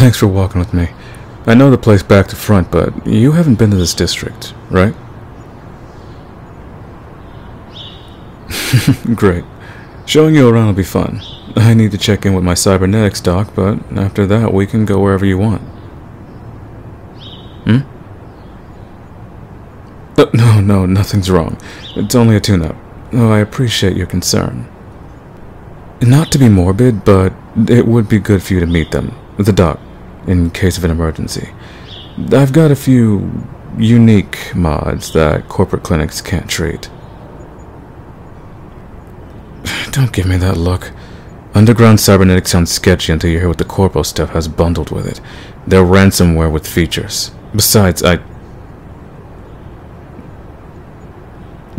Thanks for walking with me. I know the place back to front, but you haven't been to this district, right? Great. Showing you around will be fun. I need to check in with my cybernetics doc, but after that we can go wherever you want. No, nothing's wrong. It's only a tune-up. Oh, I appreciate your concern. Not to be morbid, but it would be good for you to meet them, the doc, in case of an emergency. I've got a few unique mods that corporate clinics can't treat. Don't give me that look. Underground cybernetics sounds sketchy until you hear what the corpo stuff has bundled with it. They're ransomware with features. Besides,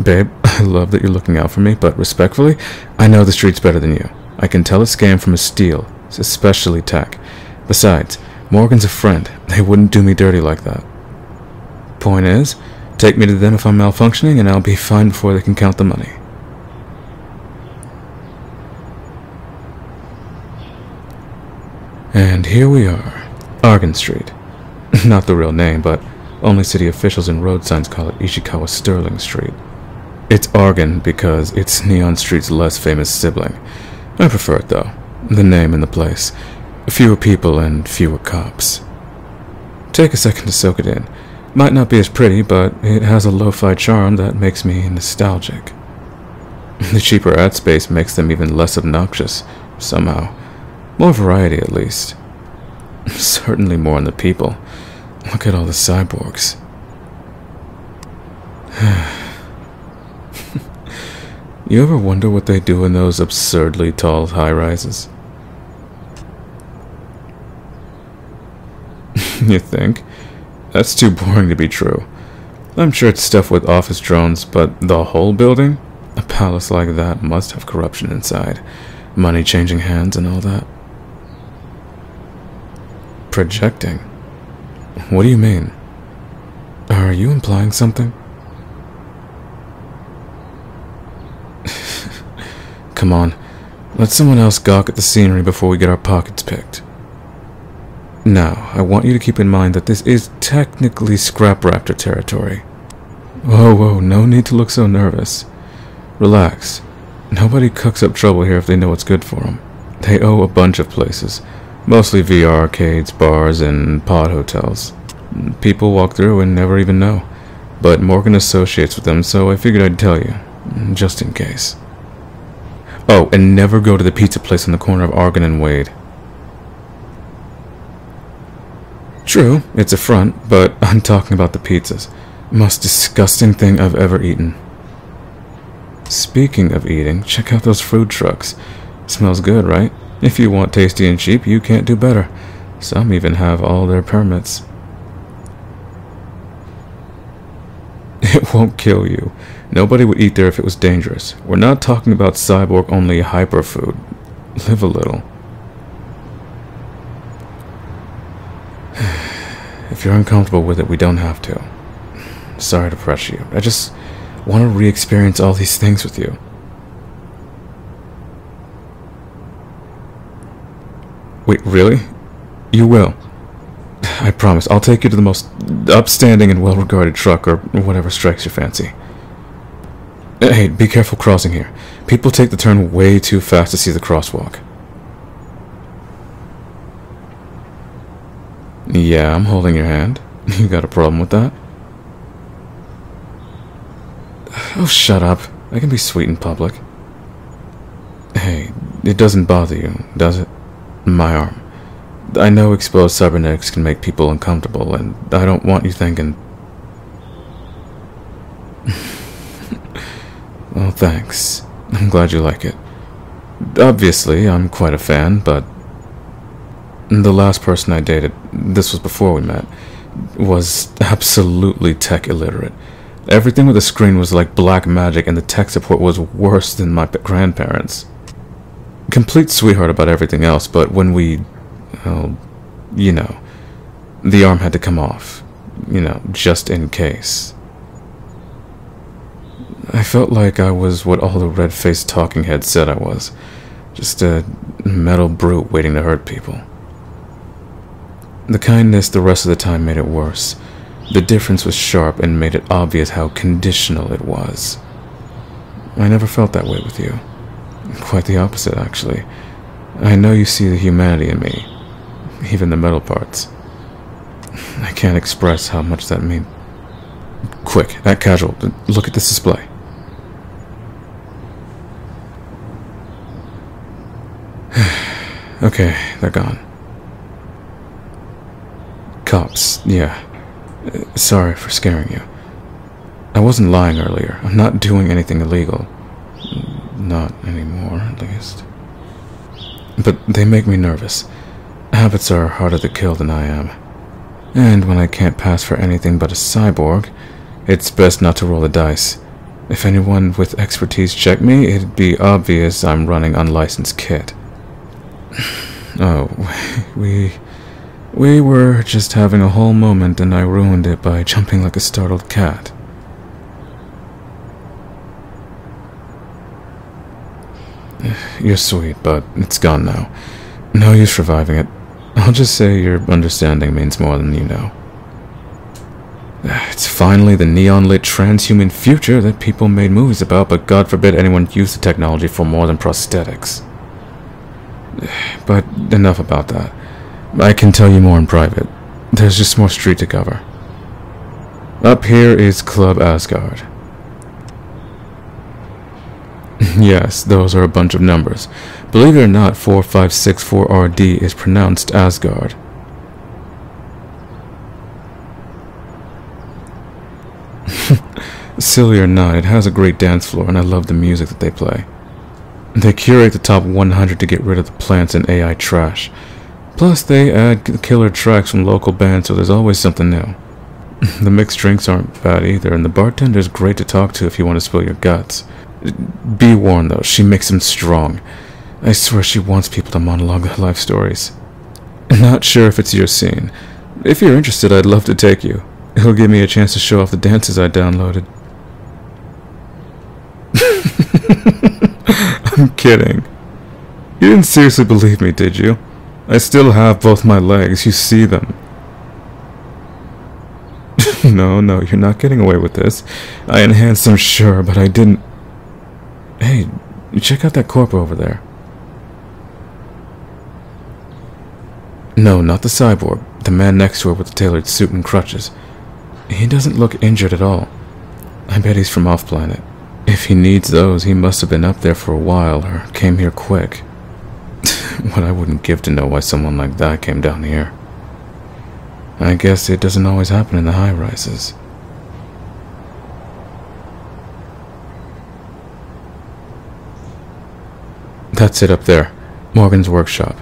Babe, I love that you're looking out for me, but respectfully, I know the streets better than you. I can tell a scam from a steal, especially tech. Besides, Morgan's a friend. They wouldn't do me dirty like that. Point is, take me to them if I'm malfunctioning and I'll be fine before they can count the money. And here we are, Argon Street. Not the real name, but only city officials and road signs call it Ishikawa Sterling Street. It's Argon because it's Neon Street's less famous sibling. I prefer it though, the name and the place. Fewer people and fewer cops. Take a second to soak it in. Might not be as pretty, but it has a lo-fi charm that makes me nostalgic. The cheaper ad space makes them even less obnoxious, somehow. More variety, at least. Certainly more in the people. Look at all the cyborgs. You ever wonder what they do in those absurdly tall high-rises? You think? That's too boring to be true. I'm sure it's stuff with office drones, but the whole building? A palace like that must have corruption inside. Money changing hands and all that. Projecting? What do you mean? Are you implying something? Come on, let someone else gawk at the scenery before we get our pockets picked. Now, I want you to keep in mind that this is technically Scrap Raptor territory. Whoa, no need to look so nervous. Relax. Nobody cooks up trouble here if they know what's good for them. They owe a bunch of places. Mostly VR arcades, bars, and pod hotels. People walk through and never even know. But Morgan associates with them, so I figured I'd tell you. Just in case. Oh, and never go to the pizza place on the corner of Argon and Wade. True, it's a front, but I'm talking about the pizzas. Most disgusting thing I've ever eaten. Speaking of eating, check out those food trucks. Smells good, right? If you want tasty and cheap, you can't do better. Some even have all their permits. It won't kill you. Nobody would eat there if it was dangerous. We're not talking about cyborg-only hyperfood. Live a little. If you're uncomfortable with it, we don't have to. Sorry to pressure you. I just want to re-experience all these things with you. Wait, really? You will? I promise. I'll take you to the most upstanding and well-regarded truck or whatever strikes your fancy. Hey, be careful crossing here. People take the turn way too fast to see the crosswalk. Yeah, I'm holding your hand. You got a problem with that? Oh, shut up. I can be sweet in public. Hey, it doesn't bother you, does it? My arm. I know exposed cybernetics can make people uncomfortable, and I don't want you thinking... Well, thanks. I'm glad you like it. Obviously, I'm quite a fan, but... The last person I dated, this was before we met, was absolutely tech illiterate. Everything with the screen was like black magic, and the tech support was worse than my grandparents. Complete sweetheart about everything else, but when we... Well, you know, the arm had to come off. You know, just in case. I felt like I was what all the red-faced talking heads said I was. Just a metal brute waiting to hurt people. The kindness the rest of the time made it worse. The difference was sharp and made it obvious how conditional it was. I never felt that way with you. Quite the opposite, actually. I know you see the humanity in me, even the metal parts. I can't express how much that means. Quick, act casual. Look at this display. Okay, they're gone. Cops, yeah. Sorry for scaring you. I wasn't lying earlier. I'm not doing anything illegal. Not anymore, at least. But they make me nervous. Habits are harder to kill than I am. And when I can't pass for anything but a cyborg, it's best not to roll the dice. If anyone with expertise checked me, it'd be obvious I'm running unlicensed kit. Oh, we were just having a whole moment and I ruined it by jumping like a startled cat. You're sweet, but it's gone now. No use reviving it. I'll just say your understanding means more than you know. It's finally the neon-lit transhuman future that people made movies about, but God forbid anyone use the technology for more than prosthetics. But enough about that. I can tell you more in private. There's just more street to cover. Up here is Club Asgard. Yes, those are a bunch of numbers. Believe it or not, 4564RD is pronounced Asgard. Silly or not, it has a great dance floor and I love the music that they play. They curate the top 100 to get rid of the plants and AI trash. Plus they add killer tracks from local bands, so there's always something new. The mixed drinks aren't bad either, and the bartender's great to talk to if you want to spill your guts. Be warned though, she makes them strong. I swear she wants people to monologue their life stories. Not sure if it's your scene. If you're interested, I'd love to take you. It'll give me a chance to show off the dances I downloaded. I'm kidding. You didn't seriously believe me, did you? I still have both my legs, you see them. No, you're not getting away with this. I enhanced them, sure, but I didn't... Hey, check out that corp over there. No, not the cyborg. The man next to her with the tailored suit and crutches. He doesn't look injured at all. I bet he's from off-planet. If he needs those, he must have been up there for a while, or came here quick. What I wouldn't give to know why someone like that came down here. I guess it doesn't always happen in the high-rises. That's it up there. Morgan's workshop.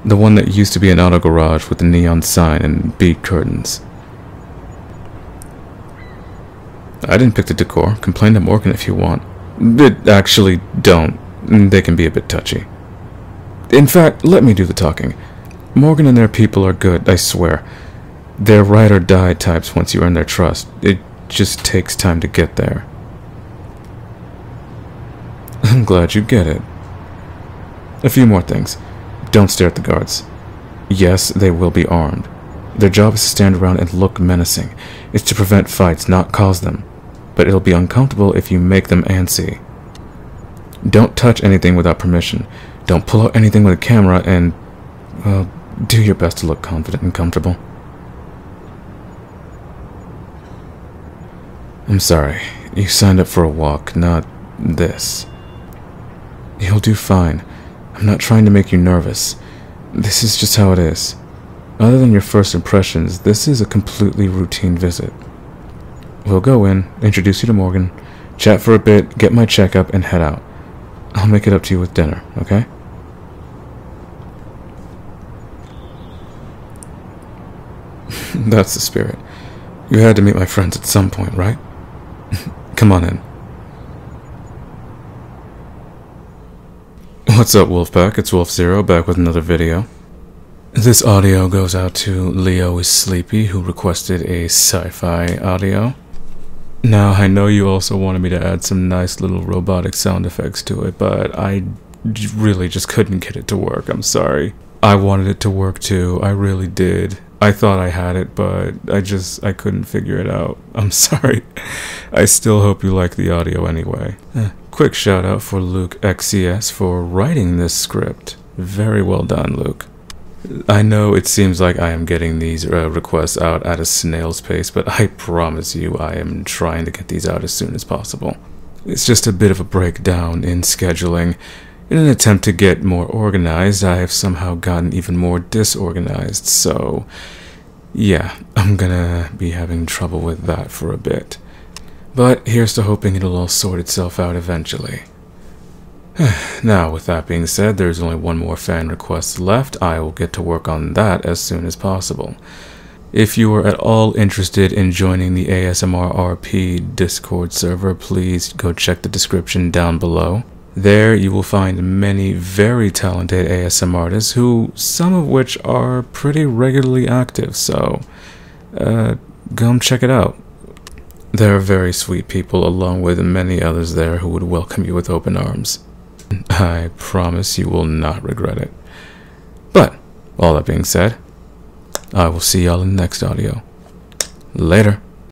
The one that used to be an auto garage with the neon sign and bead curtains. I didn't pick the decor. Complain to Morgan if you want. But actually, don't. They can be a bit touchy. In fact, let me do the talking. Morgan and their people are good, I swear. They're ride or die types once you earn their trust. It just takes time to get there. I'm glad you get it. A few more things. Don't stare at the guards. Yes, they will be armed. Their job is to stand around and look menacing. It's to prevent fights, not cause them. But it'll be uncomfortable if you make them antsy. Don't touch anything without permission. Don't pull out anything with a camera and, well, do your best to look confident and comfortable. I'm sorry. You signed up for a walk, not this. You'll do fine. I'm not trying to make you nervous. This is just how it is. Other than your first impressions, this is a completely routine visit. We'll go in, introduce you to Morgan, chat for a bit, get my checkup, and head out. I'll make it up to you with dinner, okay? That's the spirit. You had to meet my friends at some point, right? Come on in. What's up, Wolfpack? It's Wolf0 back with another video. This audio goes out to Leo.is.Sleepy, who requested a sci-fi audio. Now, I know you also wanted me to add some nice little robotic sound effects to it, but I really just couldn't get it to work. I'm sorry. I wanted it to work too. I really did. I thought I had it, but I couldn't figure it out. I'm sorry. I still hope you like the audio anyway. Quick shout out for Luke XCS for writing this script. Very well done, Luke. I know it seems like I am getting these requests out at a snail's pace, but I promise you I am trying to get these out as soon as possible. It's just a bit of a breakdown in scheduling. In an attempt to get more organized, I have somehow gotten even more disorganized, so yeah, I'm gonna be having trouble with that for a bit. But here's to hoping it'll all sort itself out eventually. Now, with that being said, there's only one more fan request left. I will get to work on that as soon as possible. If you are at all interested in joining the ASMR RP Discord server, please go check the description down below. There you will find many very talented ASMR artists, some of which are pretty regularly active, so go and check it out. There are very sweet people along with many others there who would welcome you with open arms. I promise you will not regret it. But, all that being said, I will see y'all in the next audio. Later.